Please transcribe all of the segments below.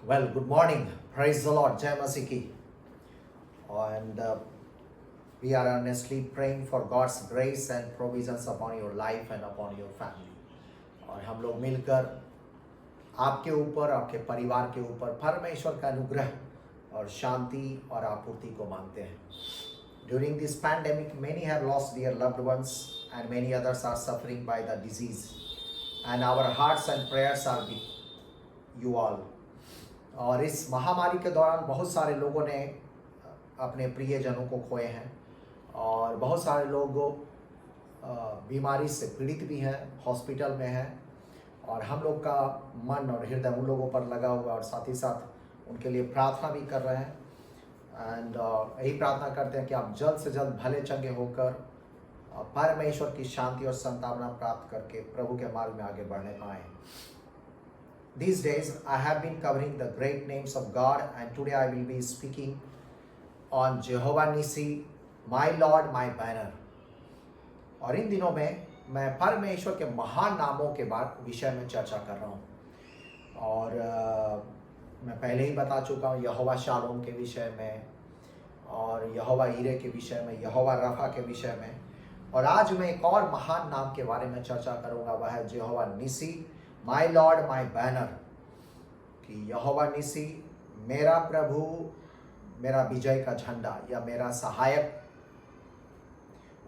Well, good morning. Praise the Lord. Jai Masiki. And we are earnestly praying for God's grace and provisions upon your life and upon your family. और हम लोग मिलकर आपके ऊपर, आपके परिवार के ऊपर परमेश्वर का अनुग्रह और शांति और आपूर्ति को मांगते हैं. During this pandemic, many have lost their loved ones and many others are suffering by the disease. And our hearts and prayers are with you all. और इस महामारी के दौरान बहुत सारे लोगों ने अपने प्रियजनों को खोए हैं और बहुत सारे लोग बीमारी से पीड़ित भी हैं, हॉस्पिटल में हैं. और हम लोग का मन और हृदय उन लोगों पर लगा हुआ और साथ ही साथ उनके लिए प्रार्थना भी कर रहे हैं. एंड यही प्रार्थना करते हैं कि आप जल्द से जल्द भले चंगे होकर परमेश्वर की शांति और संतावना प्राप्त करके प्रभु के मार्ग में आगे बढ़ने पाएं. These days I have been covering the great names of God and today I will be speaking on Jehovah Nissi, my Lord, my banner. और इन दिनों में मैं परमेश्वर के महान नामों के विषय में चर्चा कर रहा हूँ. और मैं पहले ही बता चुका हूँ यहोवा शालोम के विषय में और यहोवा ईरे के विषय में, यहोवा रफा के विषय में. और आज मैं एक और महान नाम के बारे में चर्चा करूँगा, वह है यहोवा निसी, माई लॉर्ड माई बैनर. कि यहोवा निसी मेरा प्रभु, मेरा विजय का झंडा या मेरा सहायक.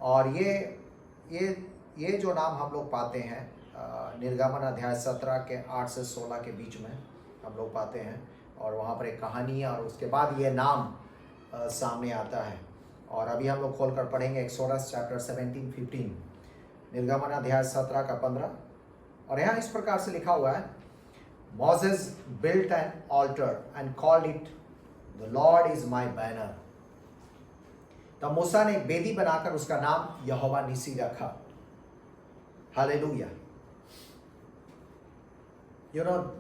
और ये जो नाम हम लोग पाते हैं निर्गमन अध्याय 17 के 8 से 16 के बीच में हम लोग पाते हैं. और वहाँ पर एक कहानी है और उसके बाद ये नाम सामने आता है. और अभी हम लोग खोल कर पढ़ेंगे एक्सोडस चैप्टर 17-15, निर्गमन अध्याय 17 का 15. और यहाँ इस प्रकार से लिखा हुआ है, Moses built an altar and called it the Lord is my banner. तब मूसा ने एक वेदी बनाकर उसका नाम यहोवा निसी रखा. हालेलुया.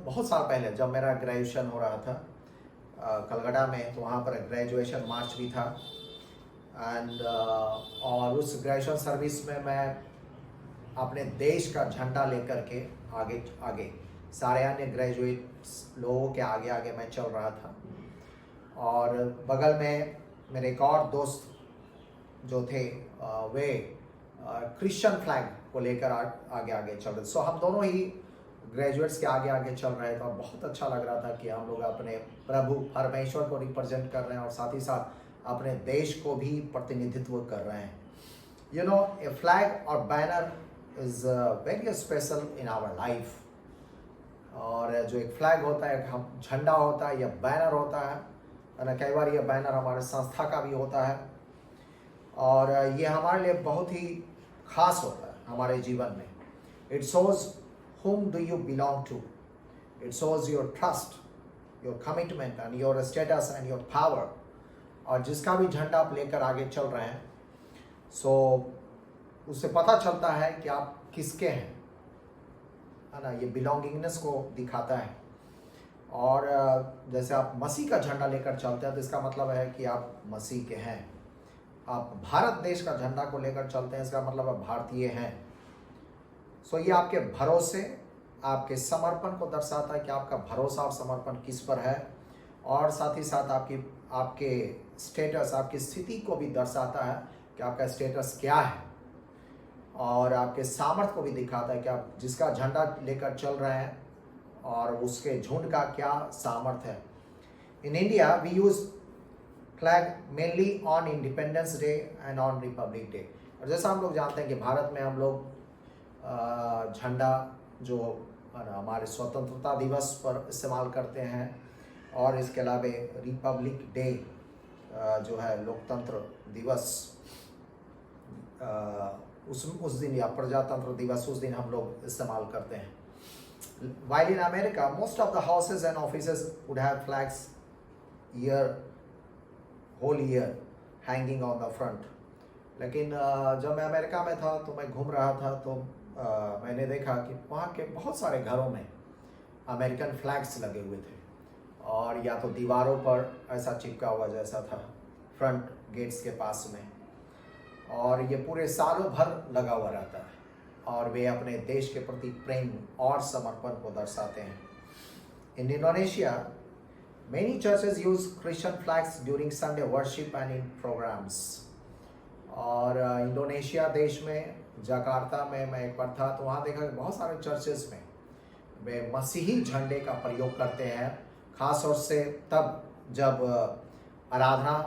बहुत साल पहले जब मेरा ग्रेजुएशन हो रहा था कलकत्ता में, तो वहाँ पर ग्रेजुएशन मार्च भी था. एंड और उस ग्रेजुएशन सर्विस में मैं अपने देश का झंडा लेकर के आगे सारे अन्य ग्रेजुएट लोगों के आगे मैं चल रहा था. और बगल में मेरे एक और दोस्त जो थे वे क्रिश्चियन फ्लैग को लेकर आगे चल रहे. सो हम दोनों ही ग्रेजुएट्स के आगे चल रहे थे और बहुत अच्छा लग रहा था कि हम लोग अपने प्रभु परमेश्वर को रिप्रेजेंट कर रहे हैं और साथ ही साथ अपने देश को भी प्रतिनिधित्व कर रहे हैं. ए फ्लैग और banner is very special in our life. और जो एक फ्लैग होता है, हम झंडा होता है या बैनर होता है ना, कई बार ये बैनर हमारे संस्था का भी होता है और ये हमारे लिए बहुत ही खास होता है हमारे जीवन में. It shows whom do you belong to. It shows your trust, your commitment and your status and your power. और जिसका भी झंडा आप लेकर आगे चल रहे हैं, सो उससे पता चलता है कि आप किसके हैं, है ना. ये बिलोंगिंगनेस को दिखाता है. और जैसे आप मसीह का झंडा लेकर चलते हैं तो इसका मतलब है कि आप मसीह के हैं. आप भारत देश का झंडा को लेकर चलते हैं, इसका मतलब आप भारतीय हैं. सो ये आपके भरोसे, आपके समर्पण को दर्शाता है कि आपका भरोसा और समर्पण किस पर है. और साथ ही साथ आपके स्टेटस, आपकी स्थिति को भी दर्शाता है कि आपका स्टेटस क्या है. और आपके सामर्थ्य को भी दिखाता है कि आप जिसका झंडा लेकर चल रहे हैं और उसके झुंड का क्या सामर्थ्य है. In India we use flag mainly on Independence Day and on Republic Day. और जैसा हम लोग जानते हैं कि भारत में हम लोग झंडा जो हमारे स्वतंत्रता दिवस पर इस्तेमाल करते हैं और इसके अलावा रिपब्लिक डे जो है लोकतंत्र दिवस, उस दिन या प्रजातंत्र दिवस उस दिन हम लोग इस्तेमाल करते हैं. While in America most of the houses and offices would have flags whole year hanging on the front. लेकिन जब मैं अमेरिका में था तो मैं घूम रहा था तो मैंने देखा कि वहाँ के बहुत सारे घरों में अमेरिकन फ्लैग्स लगे हुए थे और या तो दीवारों पर ऐसा चिपका हुआ जैसा था फ्रंट गेट्स के पास में. और ये पूरे सालों भर लगा हुआ रहता है और वे अपने देश के प्रति प्रेम और समर्पण को दर्शाते हैं. In Indonesia, Many churches use Christian flags during Sunday worship and in programs. और इंडोनेशिया देश में जकार्ता में मैं एक बार था तो वहाँ देखा कि बहुत सारे चर्चेस में वे मसीही झंडे का प्रयोग करते हैं, खास तौर से तब जब आराधना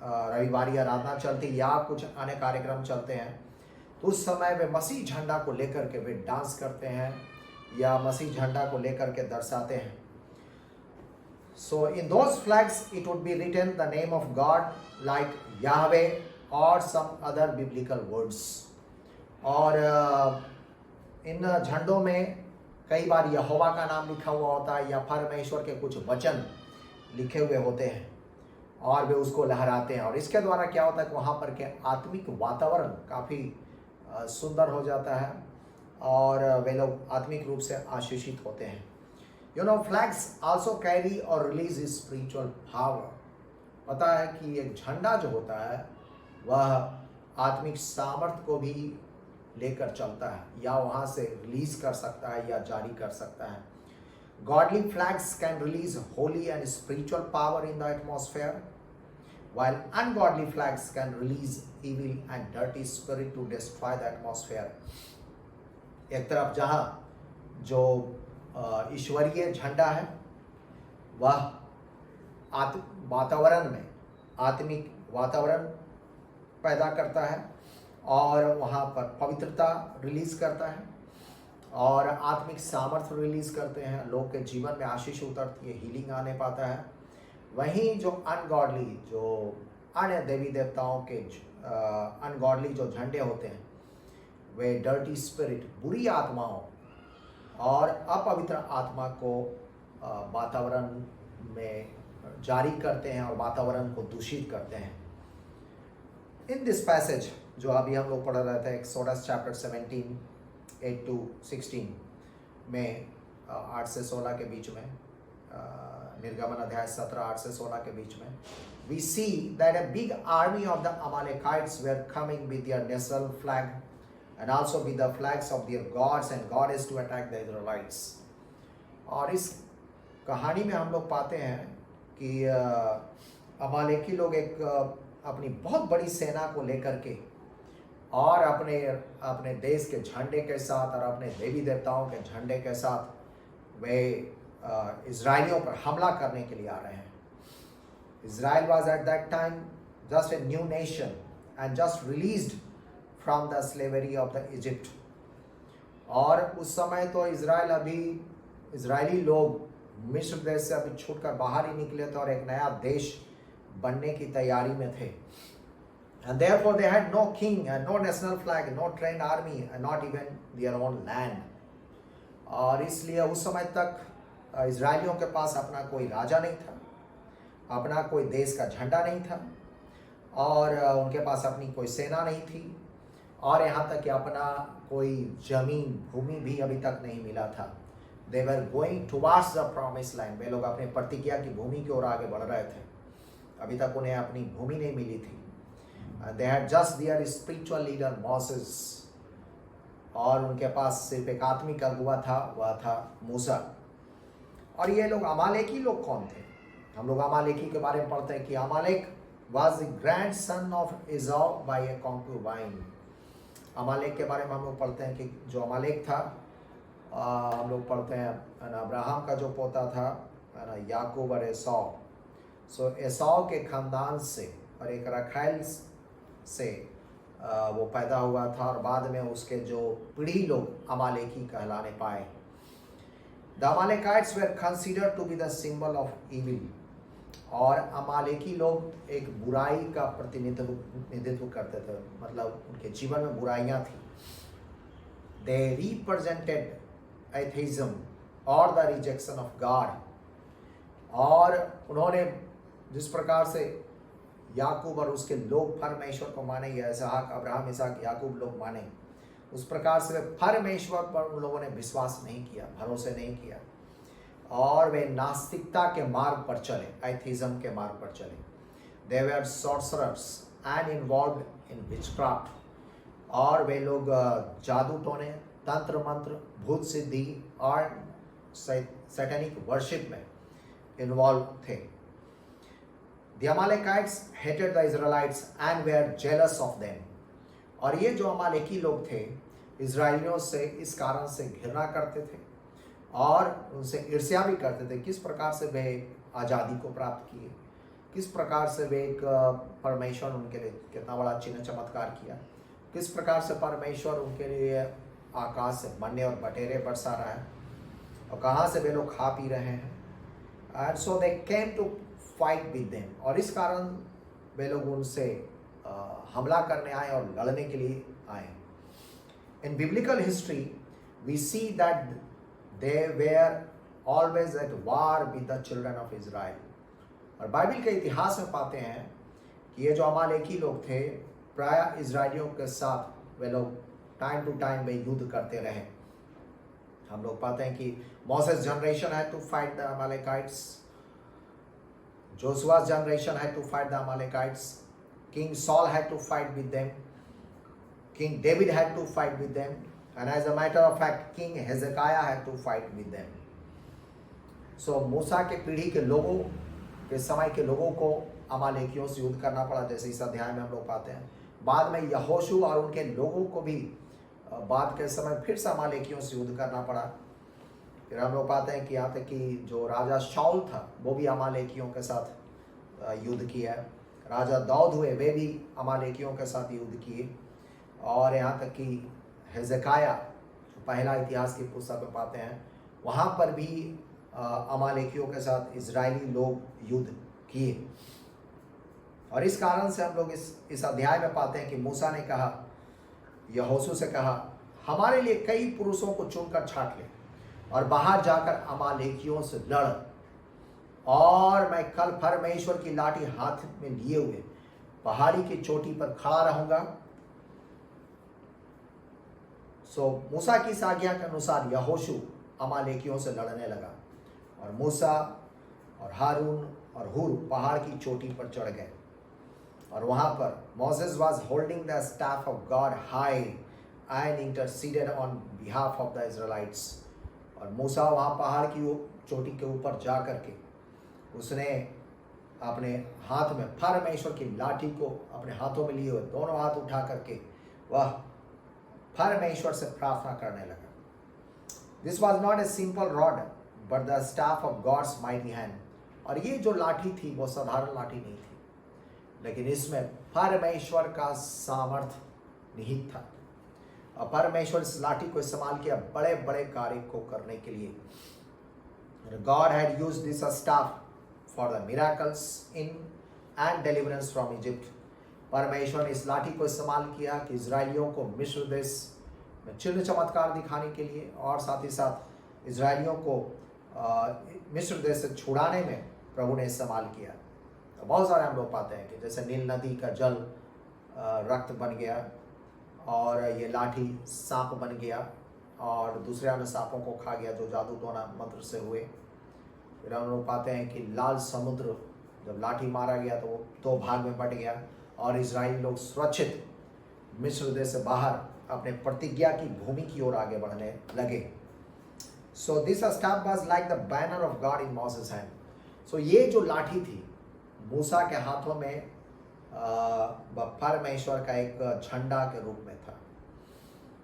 रविवारी आराधना चलती या कुछ अन्य कार्यक्रम चलते हैं तो उस समय वे मसीह झंडा को लेकर के वे डांस करते हैं या मसीह झंडा को लेकर के दर्शाते हैं. So in those flags it would be written the name of God like Yahweh or some other biblical words. और इन झंडों में कई बार यहोवा का नाम लिखा हुआ होता है या परमेश्वर के कुछ वचन लिखे हुए होते हैं और वे उसको लहराते हैं. और इसके द्वारा क्या होता है कि वहाँ पर के आत्मिक वातावरण काफ़ी सुंदर हो जाता है और वे लोग आत्मिक रूप से आशीषित होते हैं. You know, flags also carry or release spiritual power. पता है कि एक झंडा जो होता है वह आत्मिक सामर्थ्य को भी लेकर चलता है या वहाँ से रिलीज कर सकता है या जारी कर सकता है. Godly flags can release holy and spiritual power in the atmosphere, while ungodly flags can release evil and dirty spirit to destroy the atmosphere. एक तरफ जहाँ जो ईश्वरीय झंडा है वह वातावरण में आत्मिक वातावरण पैदा करता है और वहाँ पर पवित्रता रिलीज करता है और आत्मिक सामर्थ्य रिलीज करते हैं, लोग के जीवन में आशीष उतरती है, हीलिंग आने पाता है. वहीं जो अनगॉडली जो अन्य देवी देवताओं के अनगॉडली जो झंडे होते हैं वे डर्टी स्पिरिट बुरी आत्माओं और अपवित्र आत्मा को वातावरण में जारी करते हैं और वातावरण को दूषित करते हैं. इन दिस पैसेज जो अभी हम लोग पढ़ रहे थे एक्सोडस चैप्टर 17:8-16 में 8 से 16 के बीच में, निर्गमन अध्याय 17 8 से 16 के बीच में, we see that a big army of the Amalekites were coming with their national flag and also with the flags of their gods and goddess to attack the Israelites. और इस कहानी में हम लोग पाते हैं कि अमालेकी लोग एक अपनी बहुत बड़ी सेना को लेकर के और अपने देश के झंडे के साथ और अपने देवी देवताओं के झंडे के साथ वे इजराइलियों पर हमला करने के लिए आ रहे हैं. Israel was at that time just a new nation and just released from the slavery of the Egypt. और उस समय तो इजरायली लोग मिस्र देश से अभी छूटकर बाहर ही निकले थे और एक नया देश बनने की तैयारी में थे. And therefore they had no king and no national flag, no trained army and not even their own land. और इसलिए उस समय तक इजरायलियों के पास अपना कोई राजा नहीं था, अपना कोई देश का झंडा नहीं था और उनके पास अपनी कोई सेना नहीं थी और यहाँ तक कि अपना कोई जमीन भूमि भी अभी तक नहीं मिला था. They were going towards the promised land. वे लोग अपने प्रतिज्ञा की भूमि की ओर आगे बढ़ रहे थे. अभी तक उन्हें अपनी भूमि नहीं मिली थी. They had just their spiritual leader Moses. और उनके पास सिर्फ एक आत्मिक अगुवा था, वह था मूसा. और ये लोग अमालेकी लोग कौन थे? हम लोग अमालेकी के बारे में पढ़ते हैं कि अमालेक was the grandson of Esau by a concubine. अमालेक के बारे में हम लोग पढ़ते हैं कि जो अमालेक था, हम लोग पढ़ते हैं अब्राहम का जो पोता था याकूब और एसौ. सो एसौ के खानदान से और एक रखाइल से वो पैदा हुआ था और बाद में उसके जो पीढ़ी लोग अमालेकी कहलाने पाए. The Amalekites were considered to be the symbol of evil. और अमालेकी लोग एक बुराई का प्रतिनिधित्व करते थे, मतलब उनके जीवन में बुराइयां थी. दे रिप्रेजेंटेड एथेइज्म और द रिजेक्शन ऑफ गॉड. और उन्होंने जिस प्रकार से याकूब और उसके लोग परमेश्वर को माने, या इसहाक अब्राहम इसहाक याकूब लोग माने, उस प्रकार से परमेश्वर पर उन लोगों ने विश्वास नहीं किया, भरोसे नहीं किया और वे नास्तिकता के मार्ग पर चले, एथीज्म के मार्ग पर चले. They were sorcerers and involved in witchcraft. और वे लोग जादू टोने, तंत्र मंत्र, भूत सिद्धि और सैटेनिक वर्शिप में इन्वॉल्व थे। The Amalekites hated the Israelites and were jealous of them. और ये जो अमालेकी लोग थे इजराइलियों से इस कारण से घृणा करते थे और उनसे ईर्ष्या भी करते थे। किस प्रकार से वे आज़ादी को प्राप्त किए, किस प्रकार से वे एक परमेश्वर उनके लिए कितना बड़ा चिन्ह चमत्कार किया, किस प्रकार से परमेश्वर उनके लिए आकाश से मन्ने और बटेरे बरसा रहा है और कहाँ से वे लोग खा पी रहे हैं। And so they came to fight with them, और इस कारण वे लोग उनसे हमला करने आए और लड़ने के लिए आए। In biblical history we see that they were always at war with the children of Israel. और बाइबल के इतिहास में पाते हैं कि ये जो अमालेकी लोग थे प्राय इजराइलियों के साथ वे लोग टाइम टू टाइम वे युद्ध करते रहे। हम लोग पाते हैं कि Moses generation had to fight the Amalekites, Joshua's generation had to fight the Amalekites. King Saul had to fight with them. King David had to fight with them. And as a matter of fact, King Hezekiah had to fight with them. So मूसा के पीढ़ी के लोगों के समय के लोगों को अमालेकियों से युद्ध करना पड़ा, जैसे इस अध्याय में हम लोग पाते हैं। बाद में यहोशू और उनके लोगों को भी बाद के समय फिर से अमालेकियों से युद्ध करना पड़ा। फिर हम लोग पाते हैं कि यहाँ तक कि जो राजा शाऊल था वो भी अमालेकियों के साथ युद्ध किया। राजा दाऊद हुए वे भी अमालेकियों के साथ युद्ध किए। और यहाँ तक कि हेzekiah पहला इतिहास की पुस्तक में पाते हैं वहाँ पर भी अमालेकियों के साथ इजरायली लोग युद्ध किए। और इस कारण से हम लोग इस अध्याय में पाते हैं कि मूसा ने कहा, यहोशू से कहा, हमारे लिए कई पुरुषों को चुनकर छांट ले और बाहर जाकर अमालेकियों से लड़, और मैं कल परमेश्वर की लाठी हाथ में लिए हुए पहाड़ी की चोटी पर खड़ा रहूंगा। सो मूसा की आज्ञा के अनुसार यहोशू अमालेकियों से लड़ने लगा और मूसा और हारून और हूर पहाड़ की चोटी पर चढ़ गए। और वहां पर Moses was holding the staff of God high and interceded on behalf of the Israelites. और मूसा वहाँ पहाड़ की चोटी के ऊपर जा करके उसने अपने हाथ में परमेश्वर की लाठी को अपने हाथों में लिए हुए दोनों हाथ उठा करके वह परमेश्वर से प्रार्थना करने लगा। This was not a simple rod but the staff of God's mighty hand. और ये जो लाठी थी वो साधारण लाठी नहीं थी, लेकिन इसमें परमेश्वर का सामर्थ्य निहित था। और परमेश्वर इस लाठी को इस्तेमाल किया बड़े बड़े कार्य को करने के लिए। God had used this staff for the miracles in and deliverance from Egypt. परमेश्वर ने इस लाठी को इस्तेमाल किया कि इजरायलियों को मिस्र देश में चिन्ह चमत्कार दिखाने के लिए, और साथ ही साथ इजरायलियों को मिस्र देश से छुड़ाने में प्रभु ने इस्तेमाल किया। तो बहुत सारे हम लोग पाते हैं कि जैसे नील नदी का जल रक्त बन गया, और ये लाठी सांप बन गया और दूसरे अन्य सांपों को खा गया जो जादू टोना मंत्र से हुए। फिर हम लोग पाते हैं कि लाल समुद्र जब लाठी मारा गया तो वो दो भाग में बट गया और इजराइली लोग सुरक्षित मिस्र देश से बाहर अपने प्रतिज्ञा की भूमि की ओर आगे बढ़ने लगे। So this staff was like the banner of God in Moses hand. So ये जो लाठी थी मूसा के हाथों में परमेश्वर का एक झंडा के रूप में था।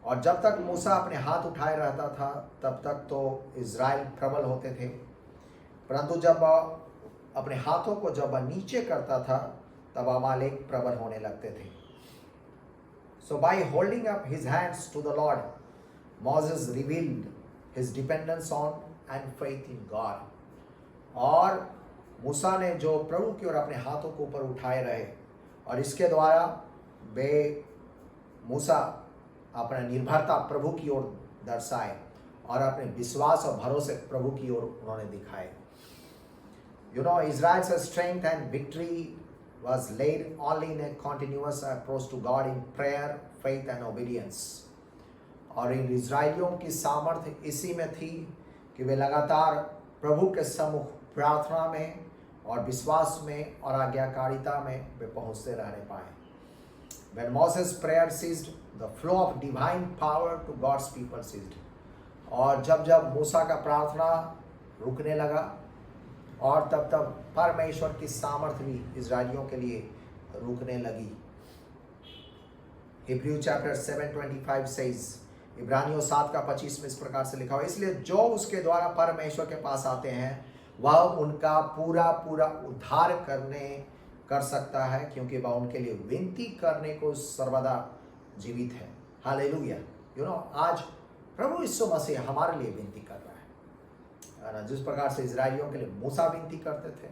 और जब तक मूसा अपने हाथ उठाए रहता था तब तक तो इजराइल प्रबल होते थे, परंतु जब अपने हाथों को जब नीचे करता था तब अमालेक प्रबल होने लगते थे। So by holding up his hands to the Lord Moses revealed his dependence on and faith in God. और मूसा ने जो प्रभु की ओर अपने हाथों को ऊपर उठाए रहे और इसके द्वारा वे मूसा अपना निर्भरता प्रभु की ओर दर्शाए और अपने विश्वास और भरोसे प्रभु की ओर उन्होंने दिखाए। You know, Israel's strength and victory was laid only in a continuous approach to God in prayer, faith and obedience. और इन इजराइलियों की सामर्थ्य इसी में थी कि वे लगातार प्रभु के सम्मुख प्रार्थना में और विश्वास में और आज्ञाकारिता में वे पहुंचते रहने पाए। When Moses' prayer ceased, the flow of divine power to God's people ceased. और जब जब मूसा का प्रार्थना रुकने लगा और तब तब परमेश्वर की सामर्थ्य भी इजरायलियों के लिए रुकने लगी। हिब्रू चैप्टर 7:25 सेज, इब्रानियों 7:25 में इस प्रकार से लिखा हुआ, इसलिए जो उसके द्वारा परमेश्वर के पास आते हैं वह उनका पूरा पूरा उद्धार कर सकता है, क्योंकि वह उनके लिए विनती करने को सर्वदा जीवित है। हालेलुया। आज प्रभु यीशु मसीह हमारे लिए विनती कर रहा है। जिस प्रकार से इजरायलियों के लिए मूसा विनती करते थे,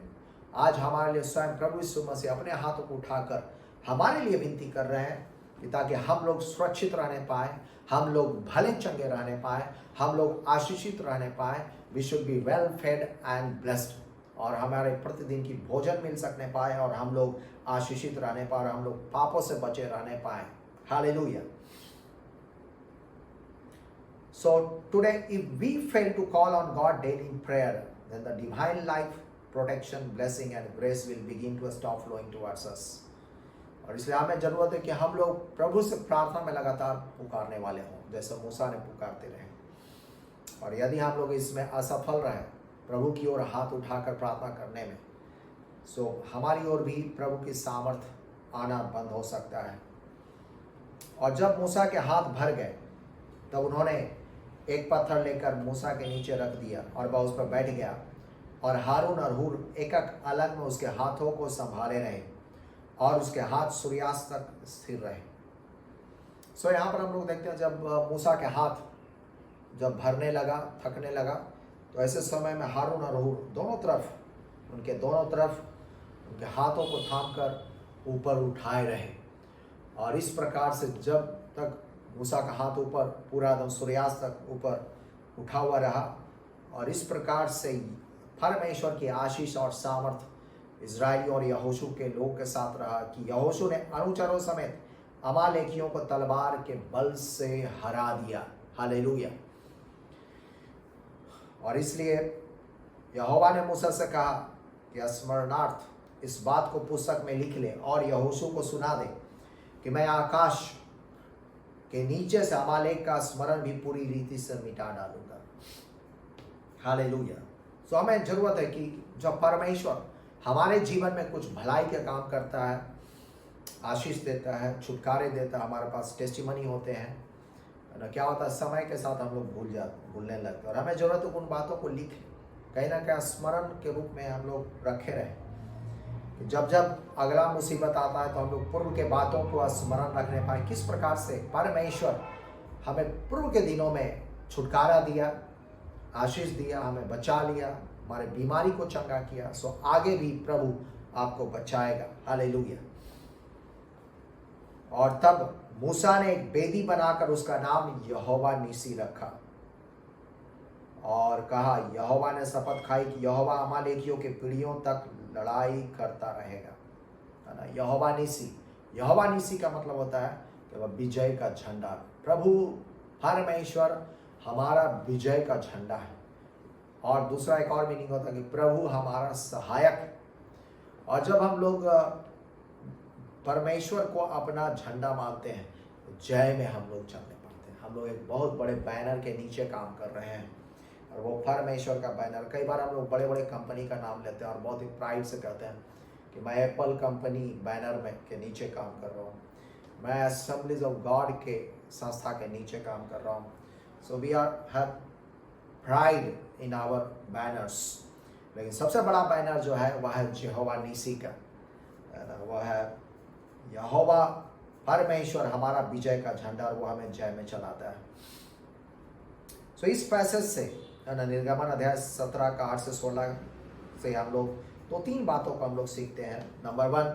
आज हमारे लिए स्वयं प्रभु यीशु मसीह अपने हाथों को उठाकर हमारे लिए विनती कर रहे हैं कि ताकि हम लोग सुरक्षित रहने पाए, हम लोग भले चंगे रहने पाए, हम लोग आशीषित रहने पाए। We should be well fed and blessed, और हमारे प्रतिदिन की भोजन मिल सकने पाए, और हम लोग आशीषित रहने पाए, और हम लोग पापों से बचे रहने पाए। Hallelujah. So today, if we fail to call on God daily in prayer, then the divine life, protection, blessing and grace will begin to stop flowing towards us. और इसलिए हमें जरूरत है कि हम लोग प्रभु से प्रार्थना में लगातार पुकारने वाले हों, जैसे मूसा ने पुकारते रहे। और यदि हम लोग इसमें असफल रहे प्रभु की ओर हाथ उठाकर प्रार्थना करने में, सो हमारी ओर भी प्रभु की सामर्थ आना बंद हो सकता है। और जब मूसा के हाथ भर गए तब उन्होंने एक पत्थर लेकर मूसा के नीचे रख दिया और वह उस पर बैठ गया, और हारून और हूर एक अलग में उसके हाथों को संभाले रहे, और उसके हाथ सूर्यास्त तक स्थिर रहे। सो यहाँ पर हम लोग देखते हैं जब मूसा के हाथ जब भरने लगा, थकने लगा, तो ऐसे समय में हारून और हूर उनके दोनों तरफ उनके हाथों को थाम कर ऊपर उठाए रहे। और इस प्रकार से जब तक मूसा का हाथ ऊपर पूरा एकदम सूर्यास्त तक ऊपर उठा हुआ रहा, और इस प्रकार से परमेश्वर की आशीष और सामर्थ इजराइली और यहोशू के लोग के साथ रहा कि यहोशू ने अनुचरों समेत अमालेकियों को तलवार के बल से हरा दिया। हालेलुया। और इसलिए यहोवा ने मूसा से कहा कि स्मरणार्थ इस बात को पुस्तक में लिख ले और यहोशू को सुना दे कि मैं आकाश के नीचे से अमालेक का स्मरण भी पूरी रीति से मिटा डालूंगा। हालेलुया। सो हमें जरूरत है कि जब परमेश्वर हमारे जीवन में कुछ भलाई का काम करता है, आशीष देता है, छुटकारे देता है, हमारे पास टेस्टिमनी होते हैं, क्या होता है समय के साथ हम लोग भूलने लगते हैं। और हमें जरूरत है उन बातों को लिख कहीं ना कहीं स्मरण के रूप में हम लोग रखे रहें। जब जब अगला मुसीबत आता है तो हम लोग पूर्व के बातों को स्मरण रखने पाए, किस प्रकार से परमेश्वर हमें पूर्व के दिनों में छुटकारा दिया, आशीष दिया, हमें बचा लिया, हमारे बीमारी को चंगा किया। सो आगे भी प्रभु आपको बचाएगा। हालेलुया। और तब मूसा ने एक बेदी बनाकर उसका नाम यहोवा निसी रखा और कहा, यहोवा ने शपथ खाई कि यहोवा अमालेकियों के पीढ़ियों तक लड़ाई करता रहेगा। है ना। यहोवा निसी का मतलब होता है कि वह विजय का झंडा। प्रभु परमेश्वर हमारा विजय का झंडा है। और दूसरा एक और मीनिंग होता है कि प्रभु हमारा सहायक। और जब हम लोग परमेश्वर को अपना झंडा मानते हैं तो जय में हम लोग चलने पाते हैं। हम लोग एक बहुत बड़े बैनर के नीचे काम कर रहे हैं और वो परमेश्वर का बैनर। कई बार हम लोग बड़े बड़े कंपनी का नाम लेते हैं और बहुत ही प्राइड से कहते हैं कि मैं एप्पल कंपनी बैनर में के नीचे काम कर रहा हूँ, मैं असेंबलीज ऑफ गॉड के संस्था के नीचे काम कर रहा हूँ। So we have pride in our banners. लेकिन सबसे बड़ा बैनर जो है वह है यहोवा निसी का, वह है यहोवा परमेश्वर हमारा विजय का झंडा, और वो हमें जय में चलाता है। सो इस पैसेज से निर्गमन अध्याय 17 का 8 से 16 से हम लोग तो 3 बातों को हम लोग सीखते हैं। Number 1,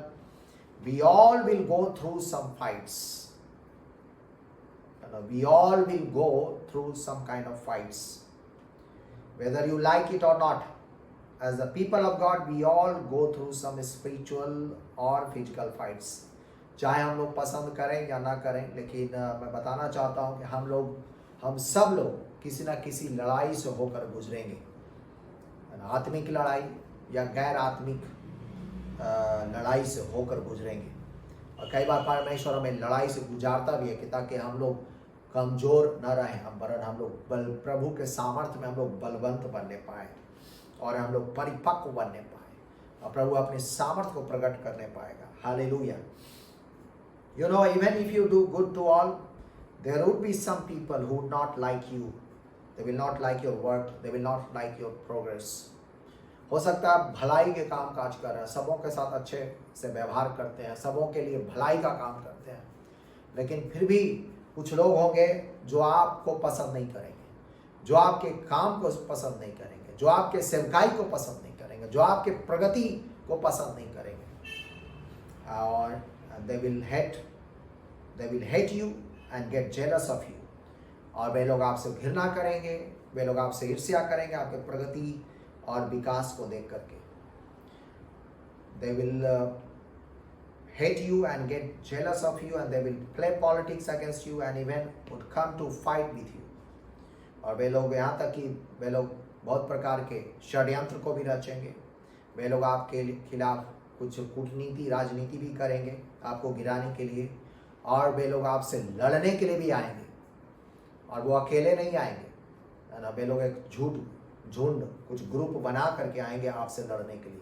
we all will go through some fights. We all will go through some kind of fights, whether you like it or not. As the people of God, we all go through some spiritual or physical fights. चाहे हम लोग पसंद करें या ना करें, लेकिन मैं बताना चाहता हूं कि हम सब लोग किसी ना किसी लड़ाई से होकर गुजरेंगे। आत्मिक लड़ाई या गैर आत्मिक लड़ाई से होकर गुजरेंगे। और कई बार परमेश्वर हमें लड़ाई से गुजारता भी है कि ताकि हम लोग कमजोर न रहें, वरन हम लोग प्रभु के सामर्थ्य में हम लोग बलवंत बनने पाए। और हम लोग परिपक्व बनने पाए और प्रभु अपने सामर्थ्य को प्रकट करने पाएगा। Hallelujah. You know, even if you do good to all, there would be some people who would not like you. They will not like your work. They will not like your progress. हो सकता है आप भलाई के काम काज कर रहे हैं, सबों के साथ अच्छे से व्यवहार करते हैं, सबों के लिए भलाई का काम करते हैं, लेकिन फिर भी कुछ लोग होंगे जो आपको पसंद नहीं करेंगे, जो आपके काम को पसंद नहीं करेंगे, जो आपके सेवकाई को पसंद नहीं करेंगे, जो आपके प्रगति को पसंद नहीं करेंगे, और they will hate you and get jealous of you. और वे लोग आपसे घृणा करेंगे, वे लोग आपसे ईर्ष्या करेंगे आपके प्रगति और विकास को देख करके। They will hate you and get jealous of you, and they will play politics against you and even would come to fight with you. और वे लोग यहाँ तक कि वे लोग बहुत प्रकार के षड्यंत्र को भी रचेंगे, वे लोग आपके खिलाफ कुछ कूटनीति राजनीति भी करेंगे आपको गिराने के लिए, और वे लोग आपसे लड़ने के लिए भी आएंगे, और वो अकेले नहीं आएंगे, है ना, वे लोग एक झुंड कुछ ग्रुप बना करके आएंगे आपसे लड़ने के लिए।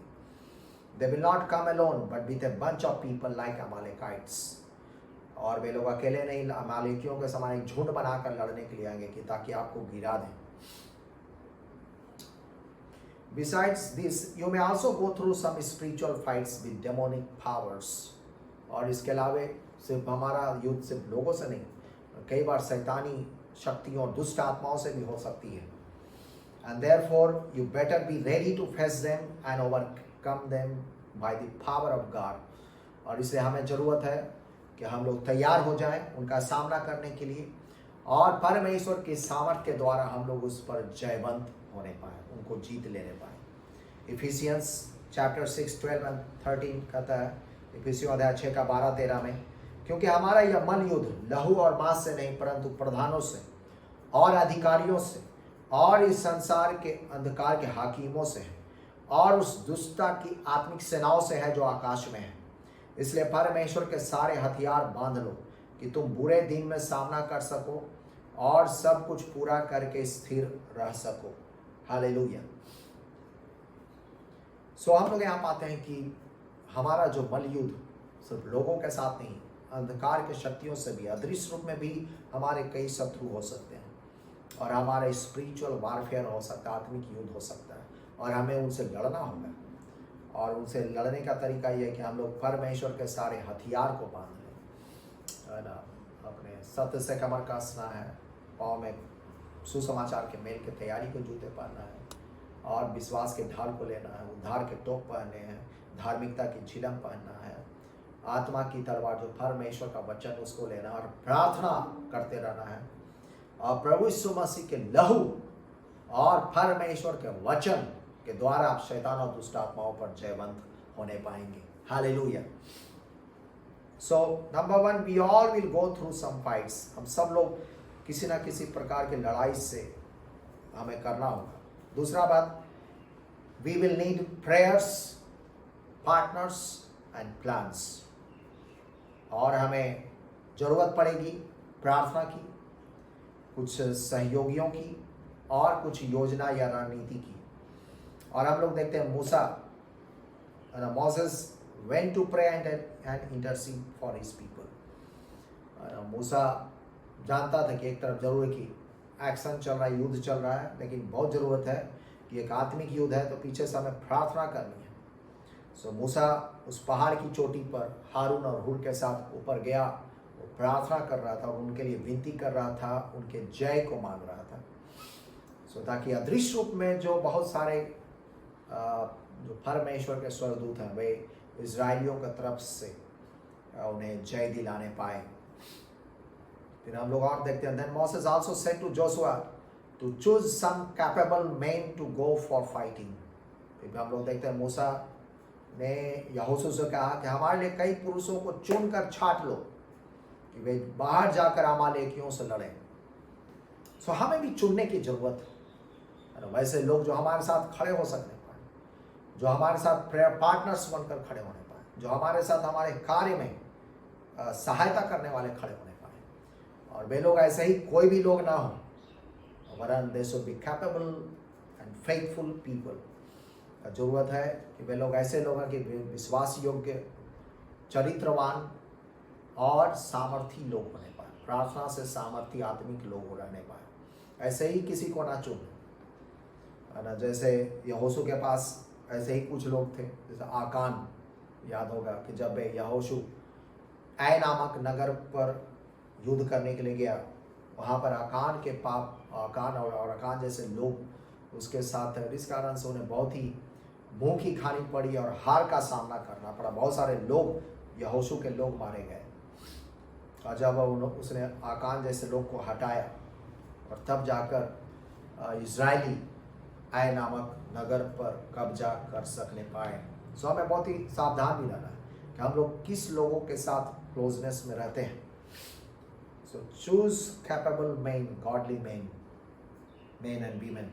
They will not come alone but with a bunch of people like Amalekites. और वे लोग अकेले नहीं, अमालेकियों के समान एक झुंड बनाकर लड़ने के लिए आएंगे कि ताकि आपको गिरा दें। Besides this, you may also go through some spiritual fights with demonic powers. और इसके अलावे सिर्फ हमारा युद्ध सिर्फ लोगों से नहीं, कई बार शैतानी शक्तियों दुष्ट आत्माओं से भी हो सकती है। And therefore you better be ready to face them and overcome them by the power of God. और इसलिए हमें ज़रूरत है कि हम लोग तैयार हो जाएं उनका सामना करने के लिए, और परमेश्वर के सामर्थ्य के द्वारा हम लोग उस पर जयवंत होने पाए, उनको जीत लेने पाए। इफिसियंस चैप्टर 6 12 and 13 कहता है, इफिसियों अध्याय 6 का 12-13 में, क्योंकि हमारा यह मन युद्ध लहू और मांस से नहीं परंतु प्रधानों से और अधिकारियों से और इस संसार के अंधकार के हाकिमों से है और उस दुष्टता की आत्मिक सेनाओं से है जो आकाश में है। इसलिए परमेश्वर के सारे हथियार बांध लो कि तुम बुरे दिन में सामना कर सको और सब कुछ पूरा करके स्थिर रह सको। हालेलुया। सो हम लोग यहाँ पाते हैं कि हमारा जो मल युद्ध सिर्फ लोगों के साथ नहीं, अंधकार के शक्तियों से भी, अदृश्य रूप में भी हमारे कई शत्रु हो सकते हैं, और हमारा स्पिरिचुअल वारफेयर हो सकता है, आत्मिक युद्ध हो सकता है, और हमें उनसे लड़ना होगा। और उनसे लड़ने का तरीका ये है कि हम लोग परमेश्वर के सारे हथियार को बांध लें, है ना, अपने सत्य से कमर कसना है, पाँव में सुसमाचार के मेल की तैयारी को जूते पहनना है, और विश्वास के ढाल को लेना है, उद्धार के टोप पहनने हैं, धार्मिकता की झिलम पहनना है, आत्मा की तलवार जो परमेश्वर का वचन उसको लेना, और प्रार्थना करते रहना है, और प्रभु यीशु मसीह के लहू और परमेश्वर के वचन के द्वारा आप शैतान और दुष्ट आत्माओं पर जयवंत होने पाएंगे। Hallelujah. So number 1, we all will go through some fights. हम सब लोग किसी ना किसी प्रकार की लड़ाई से हमें करना होगा। दूसरा बात, we will need prayers, partners and plans. और हमें जरूरत पड़ेगी प्रार्थना की, कुछ सहयोगियों की, और कुछ योजना या रणनीति की। और हम लोग देखते हैं मूसा, Moses went to pray and intercede for his people. मूसा जानता था कि एक तरफ जरूर कि एक्शन चल रहा है, युद्ध चल रहा है, लेकिन बहुत ज़रूरत है कि एक आत्मिक युद्ध है, तो पीछे से हमें प्रार्थना करनी है। सो मूसा उस पहाड़ की चोटी पर हारून और हुर के साथ ऊपर गया, वो प्रार्थना कर रहा था और उनके लिए विनती कर रहा था, उनके जय को मांग रहा था। सो ताकि अदृश्य रूप में जो बहुत सारे जो परमेश्वर के स्वर्गदूत हैं वे इजराइलियों की तरफ से उन्हें जय दिलाने पाए। फिर हम लोग और देखते हैं, then Moses also said to Joshua to choose some capable man to go for fighting. फिर हम लोग देखते हैं मूसा ने यहोशू से कहा कि हमारे लिए कई पुरुषों को चुनकर छांट लो कि वे बाहर जाकर अमालेकियों से लड़ें। सो हमें भी चुनने की जरूरत है, वैसे लोग जो हमारे साथ खड़े हो सकने पाए, जो हमारे साथ प्रेयर पार्टनर्स बनकर खड़े होने पाए, जो हमारे साथ हमारे कार्य में सहायता करने वाले खड़े होने पाए। और वे लोग ऐसे ही कोई भी लोग ना हो, वरन they should be capable and faithful people. जरूरत है कि वे लोग ऐसे लोग हैं कि विश्वास योग्य, चरित्रवान और सामर्थी लोग होने पाए, प्रार्थना से सामर्थी आत्मिक लोग रहने पाए। ऐसे ही किसी को ना चुन, है ना। जैसे यहोशू के पास ऐसे ही कुछ लोग थे, जैसे आकान, याद होगा कि जब यहोशू ऐ नामक नगर पर युद्ध करने के लिए गया, वहाँ पर आकान के आकान और आकान जैसे लोग उसके साथ थे। इस कारण से उन्हें बहुत ही मुँह की खानी पड़ी और हार का सामना करना पड़ा। बहुत सारे लोग, यहोशू के लोग मारे गए। और जब उसने आकान जैसे लोग को हटाया और तब जाकर इजरायली ऐ नामक नगर पर कब्जा कर सकने पाए। सो हमें बहुत ही सावधान भी रहना है कि हम लोग किस लोगों के साथ क्लोजनेस में रहते हैं। So choose capable man, godly man and women.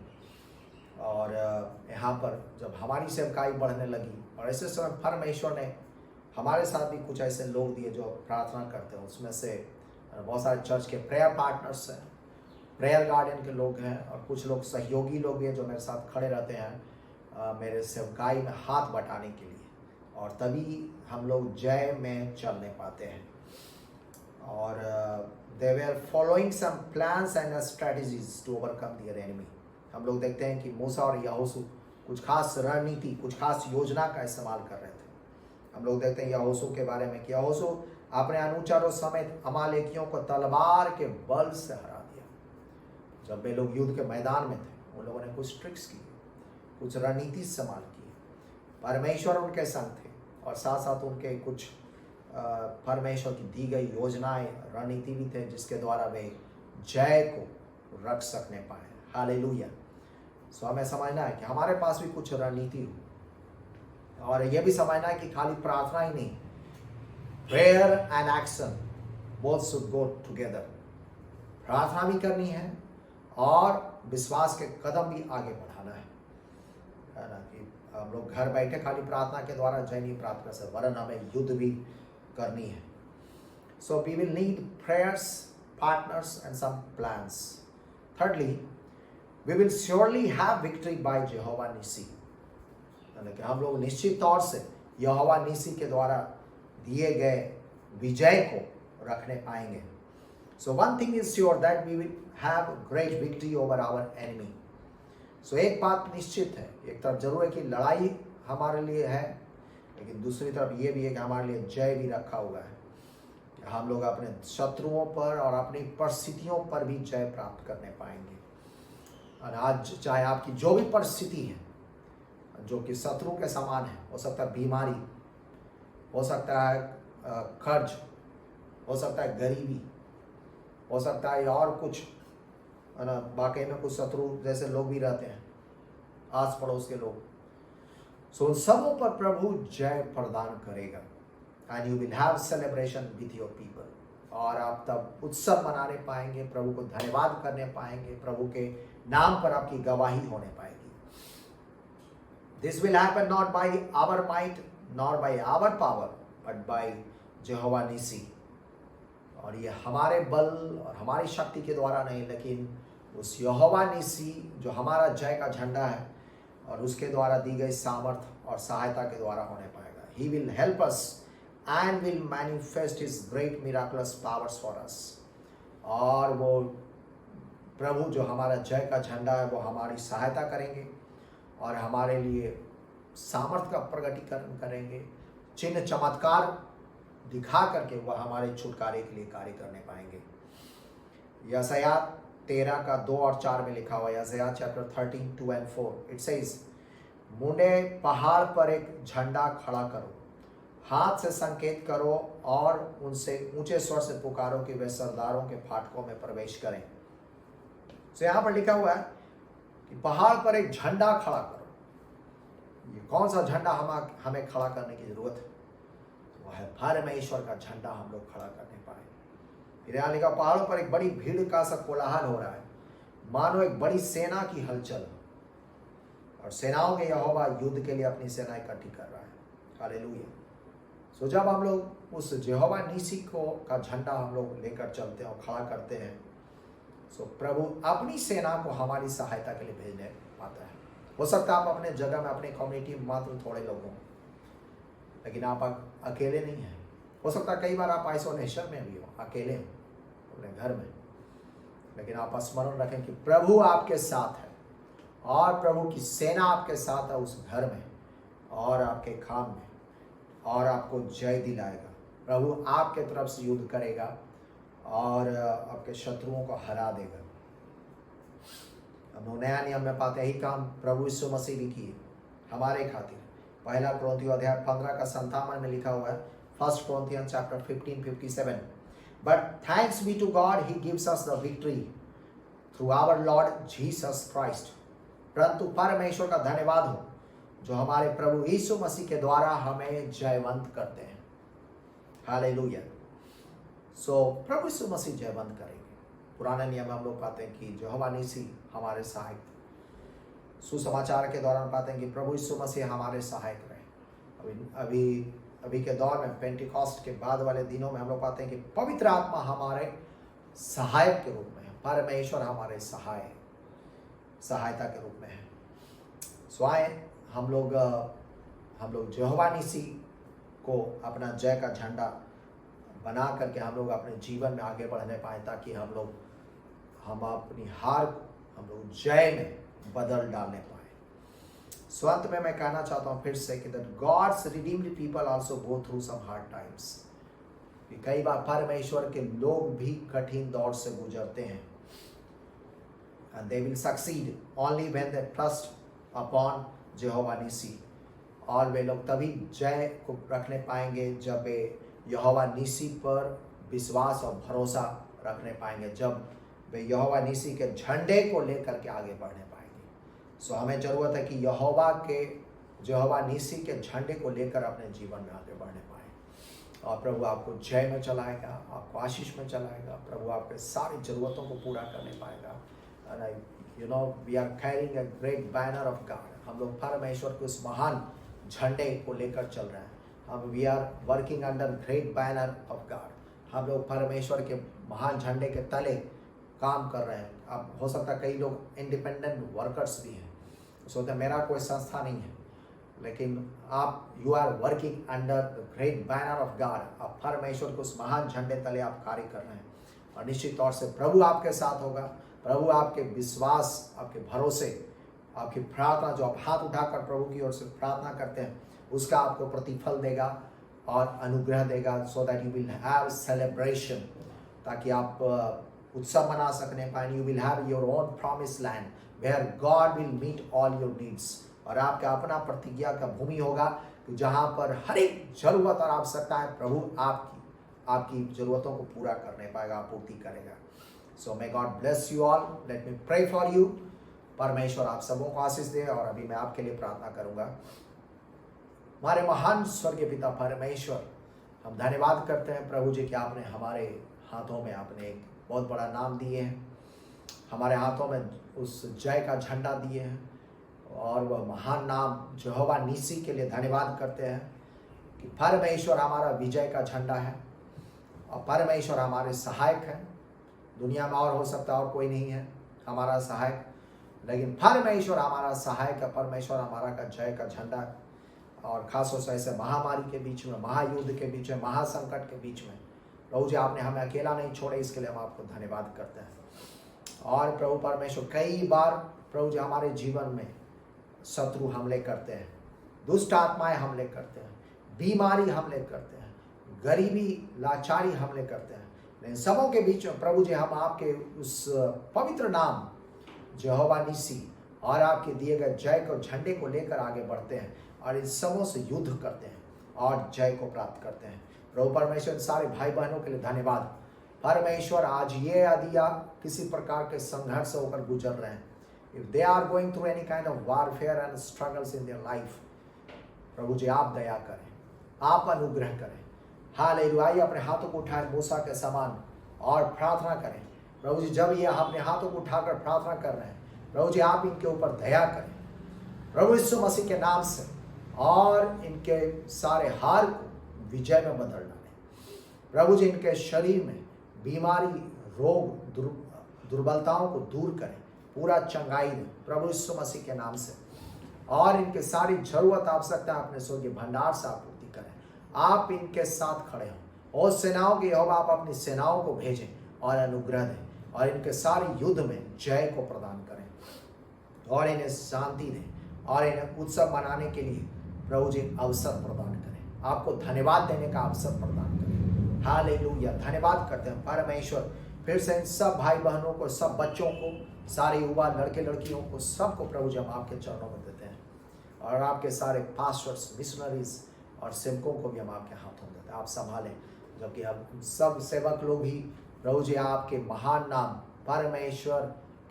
और यहाँ पर जब हमारी सेवकाई बढ़ने लगी और ऐसे समय परमेश्वर ने हमारे साथ भी कुछ ऐसे लोग दिए जो प्रार्थना करते हैं। उसमें से बहुत सारे चर्च के प्रेयर पार्टनर्स हैं, प्रेयर गार्डन के लोग हैं, और कुछ लोग सहयोगी लोग भी हैं जो मेरे साथ खड़े रहते हैं मेरे सेवकाई में हाथ बटाने के लिए, और तभी हम लोग जय में चलने पाते हैं। और they were following some plans and strategies to overcome their enemy. हम लोग देखते हैं कि मूसा और यहोशू कुछ खास रणनीति, कुछ खास योजना का इस्तेमाल कर रहे थे। हम लोग देखते हैं यहोशू के बारे में कि यहोशू अपने अनुचरों समेत अमालेकियों को तलवार के बल से हरा दिया। जब वे लोग युद्ध के मैदान में थे, उन लोगों ने कुछ ट्रिक्स किए, कुछ रणनीति इस्तेमाल की। परमेश्वर उनके संग थे और साथ साथ उनके कुछ परमेश्वर की दी गई योजनाएं, रणनीति भी थे जिसके द्वारा वे जय को रख सकने पाए। हालेलुया। सो हमें समझना है कि हमारे पास भी कुछ रणनीति हो, और यह भी समझना है कि खाली प्रार्थना ही नहीं, prayer and action both should go together. प्रार्थना भी करनी है और विश्वास के कदम भी आगे बढ़ाना है ना। कि हम लोग घर बैठे खाली प्रार्थना के द्वारा जय नहीं प्राप्त कर सकते, वरन हमें युद्ध भी करनी है। So we will need prayers, partners and some plans. Thirdly, we will surely have victory by Jehovah Nissi। यानी कि हम लोग निश्चित तौर से यहोवा निसी के द्वारा दिए गए विजय को रखने पाएंगे। So one thing is sure that we will have great victory over our enemy। So एक बात निश्चित है, एक तरफ जरूर है कि लड़ाई हमारे लिए है, लेकिन दूसरी तरफ ये भी है कि हमारे लिए जय भी रखा हुआ है। हम लोग अपने शत्रुओं पर और अपनी परिस्थितियों पर भी जय प्राप्त करने पाएंगे। और आज चाहे आपकी जो भी परिस्थिति है जो कि शत्रु के समान है, हो सकता है बीमारी, हो सकता है कर्ज, हो सकता है गरीबी, हो सकता है और कुछ, है ना। वाकई में कुछ शत्रु जैसे लोग भी रहते हैं, आस पड़ोस के लोग। सो उन सबों पर प्रभु जय प्रदान करेगा। And you will have celebration with your people। और आप तब उत्सव मनाने पाएंगे, प्रभु को धन्यवाद करने पाएंगे, प्रभु के नाम पर आपकी गवाही होने पाएगी। This will happen not by our might nor by our power but by Jehovah Nissi। और ये हमारे बल और हमारी शक्ति के द्वारा नहीं, लेकिन उस यहोवा निसी जो हमारा जय का झंडा है और उसके द्वारा दी गई सामर्थ और सहायता के द्वारा होने पाएगा। He will help us and will manifest his great miraculous powers for us। और वो प्रभु जो हमारा जय का झंडा है वो हमारी सहायता करेंगे और हमारे लिए सामर्थ का प्रकटीकरण करेंगे, चिन्ह चमत्कार दिखा करके वह हमारे छुटकारे के लिए कार्य करने पाएंगे। यशायाह 13 का 2 और 4 में लिखा हुआ, यशायाह चैप्टर 13, 2 and 4, इट सेज, मुंडे पहाड़ पर एक झंडा खड़ा करो, हाथ से संकेत करो और उनसे ऊंचे स्वर से पुकारो कि वे सरदारों के फाटकों में प्रवेश करें। तो यहाँ पर लिखा हुआ है कि पहाड़ पर एक झंडा खड़ा करो। ये कौन सा झंडा हमें खड़ा करने की जरूरत है? वो है परमेश्वर का झंडा हम लोग खड़ा करने पाए। फिर यहाँ लिखा, पहाड़ों पर एक बड़ी भीड़ का सा कोलाहल हो रहा है, मानो एक बड़ी सेना की हलचल, और सेनाओं के यहोवा युद्ध के लिए अपनी सेना इकट्ठी कर रहा है। हालेलुया। तो जब हम लोग उस यहोवा निसी को का झंडा हम लोग लेकर चलते हैं और खड़ा करते हैं, सो प्रभु अपनी सेना को हमारी सहायता के लिए भेजने पाता है। हो सकता है आप अपने जगह में, अपने कम्युनिटी में मात्र थोड़े लोग हों, लेकिन आप अकेले नहीं हैं। हो सकता है कई बार आप आइसोलेशन में भी हो, अकेले हो अपने घर में, लेकिन आप स्मरण रखें कि प्रभु आपके साथ है और प्रभु की सेना आपके साथ है उस घर में और आपके काम में, और आपको जय दिलाएगा। प्रभु आपके तरफ से युद्ध करेगा और आपके शत्रुओं को हरा देगा। हम नया नियम में पाते ही काम प्रभु यीशु मसीह भी किए हमारे खातिर। पहला कुरिन्थियों अध्याय 15 का 57 में लिखा हुआ है, 1 Corinthians chapter 15:57, But thanks be to God, He gives us the victory through our Lord Jesus Christ. परंतु परमेश्वर का धन्यवाद हो जो हमारे प्रभु यीशु मसीह के द्वारा हमें जयवंत करते हैं। हालेलुया। सो प्रभु यीशु मसीह जयवंत करेंगे। पुराने नियम में हम लोग पाते हैं कि यहोवा निसी हमारे सहायक थे। सुसमाचार के दौरान पाते हैं कि प्रभु यीशु मसीह हमारे सहायक रहे। अभी के दौर में पेंटिकॉस्ट के बाद वाले दिनों में हम लोग पाते हैं कि पवित्र आत्मा हमारे सहायक के रूप में है। परमेश्वर हमारे सहायता के रूप में है। सो आए हम लोग यहोवा निसी को अपना जय का झंडा बना करके हम लोग अपने जीवन में आगे बढ़ने पाए, ताकि हम अपनी हार को हम लोग जय में बदल डालने पाए। स्वंत में मैं कहना चाहता हूँ फिर से कि that God's redeemed people also go through some hard times. कई बार परमेश्वर के लोग भी कठिन दौर से गुजरते हैं, and they will succeed only when they trust upon Jehovah Nissi। और वे लोग तभी जय को रखने पाएंगे जब वे यहोवा निसी पर विश्वास और भरोसा रखने पाएंगे, जब वे यहोवा निसी के झंडे को लेकर के आगे बढ़ने पाएंगे। सो हमें ज़रूरत है कि यहोवा निसी के झंडे को लेकर अपने जीवन में आगे बढ़ने पाए, और प्रभु आपको जय में चलाएगा, आपको आशीष में चलाएगा। प्रभु आपके सारी ज़रूरतों को पूरा करने पाएगा। We are carrying a great banner of God. हम लोग परमेश्वर के उस महान झंडे को लेकर चल रहे हैं। हम we are working under great banner of God. हम लोग परमेश्वर के महान झंडे के तले काम कर रहे हैं। अब हो सकता है कई लोग इंडिपेंडेंट वर्कर्स भी हैं, सोचते मेरा कोई संस्था नहीं है, लेकिन आप you are working under the great banner of God. आप परमेश्वर के उस महान झंडे तले आप कार्य कर रहे हैं, और निश्चित तौर से प्रभु आपके साथ होगा। प्रभु आपके विश्वास, आपके भरोसे, आपकी प्रार्थना जो आप हाथ उठाकर प्रभु की ओर से प्रार्थना करते हैं, उसका आपको प्रतिफल देगा और अनुग्रह देगा। So that you will have celebration, ताकि आप उत्सव मना सकने पाए। You will have your own promise land where God will meet all your needs. और आपका अपना प्रतिज्ञा का भूमि होगा कि जहाँ पर हर एक जरूरत और आवश्यकता है, प्रभु आपकी जरूरतों को पूरा करने पाएगा, आपूर्ति करेगा। So may God bless you all. Let me pray for you. परमेश्वर आप सबों को आशीष दे। और अभी मैं आपके लिए प्रार्थना करूंगा। हमारे महान स्वर्गीय पिता परमेश्वर, हम धन्यवाद करते हैं प्रभु जी कि आपने हमारे हाथों में आपने एक बहुत बड़ा नाम दिए हैं, हमारे हाथों में उस जय का झंडा दिए हैं, और वह महान नाम यहोवा निसी के लिए धन्यवाद करते हैं कि परमेश्वर हमारा विजय का झंडा है, और परमेश्वर हमारे सहायक हैं। दुनिया में और हो सकता है और कोई नहीं है हमारा सहायक, लेकिन परमेश्वर हमारा सहायक है। परमेश्वर हमारा का जय का झंडा। और खासतौर से ऐसे महामारी के बीच में, महायुद्ध के बीच में, महासंकट के बीच में प्रभु जी आपने हमें अकेला नहीं छोड़े, इसके लिए हम आपको धन्यवाद करते हैं। और प्रभु परमेश्वर कई बार प्रभु जी हमारे जीवन में शत्रु हमले करते हैं, दुष्ट आत्माएं हमले करते हैं, बीमारी हमले करते हैं, गरीबी लाचारी हमले करते हैं, लेकिन सबों के बीच में प्रभु जी हम आपके उस पवित्र नाम यहोवा निसी और आपके दिए गए जय को झंडे को लेकर आगे बढ़ते हैं, और इन सबों से युद्ध करते हैं और जय को प्राप्त करते हैं। प्रभु परमेश्वर सारे भाई बहनों के लिए धन्यवाद। परमेश्वर आज ये यदि आप किसी प्रकार के संघर्ष से होकर गुजर रहे हैं, if they are going through any kind of warfare and struggles in their life, प्रभु जी आप दया करें, आप अनुग्रह करें। हालेलुया। आइए अपने हाथों को उठाएं मूसा के समान और प्रार्थना करें। प्रभु जी जब ये अपने हाथों को उठाकर प्रार्थना कर रहे हैं, प्रभु जी आप इनके ऊपर दया करें प्रभु यीशु मसीह के नाम से, और इनके सारे हार को विजय में बदल डालें। प्रभु जी इनके शरीर में बीमारी, रोग, दुर्बलताओं को दूर करें, पूरा चंगाई दें प्रभु यीशु मसीह के नाम से। और इनके सारी जरूरत आवश्यकता अपने स्वर्गीय भंडार से आपूर्ति करें। आप इनके साथ खड़े हो और सेनाओं के यहोवा आप अपनी सेनाओं को भेजें और अनुग्रह दें और इनके सारे युद्ध में जय को प्रदान करें और इन्हें शांति दें और इन्हें उत्सव मनाने के लिए प्रभु जी अवसर प्रदान करें। आपको धन्यवाद देने का अवसर प्रदान करें। हालेलुया। धन्यवाद करते हैं परमेश्वर फिर से इन सब भाई बहनों को, सब बच्चों को, सारे युवा लड़के लड़कियों को, सबको प्रभु जी हम आपके चरणों में देते हैं और आपके सारे पास्टर्स, मिशनरीज और सेवकों को भी हम आपके हाथों में देते हैं। आप संभालें, जबकि हम सब सेवक लोग भी प्रभु जी आपके महान नाम परमेश्वर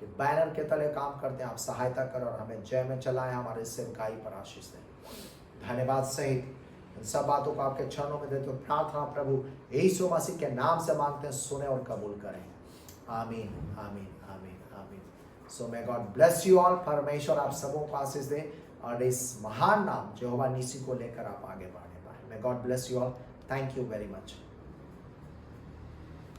के बैनर के तले काम करते हैं। आप सहायता करें और हमें जय में चलाएं, हमारे सेवकाई पर आशीष दें। धन्यवाद सहित इन सब बातों को आपके चरणों में देते हो। प्रार्थना प्रभु यीशु मसीह के नाम से मांगते हैं, सुने और कबूल करें। आमीन, आमीन, आमीन, आमीन। So may God bless you all. परमेश्वर आप सबों को आशीष दे और इस महान नाम यहोवा नीसी को लेकर आप आगे बढ़ने पाए। मे God bless you all. Thank you very much.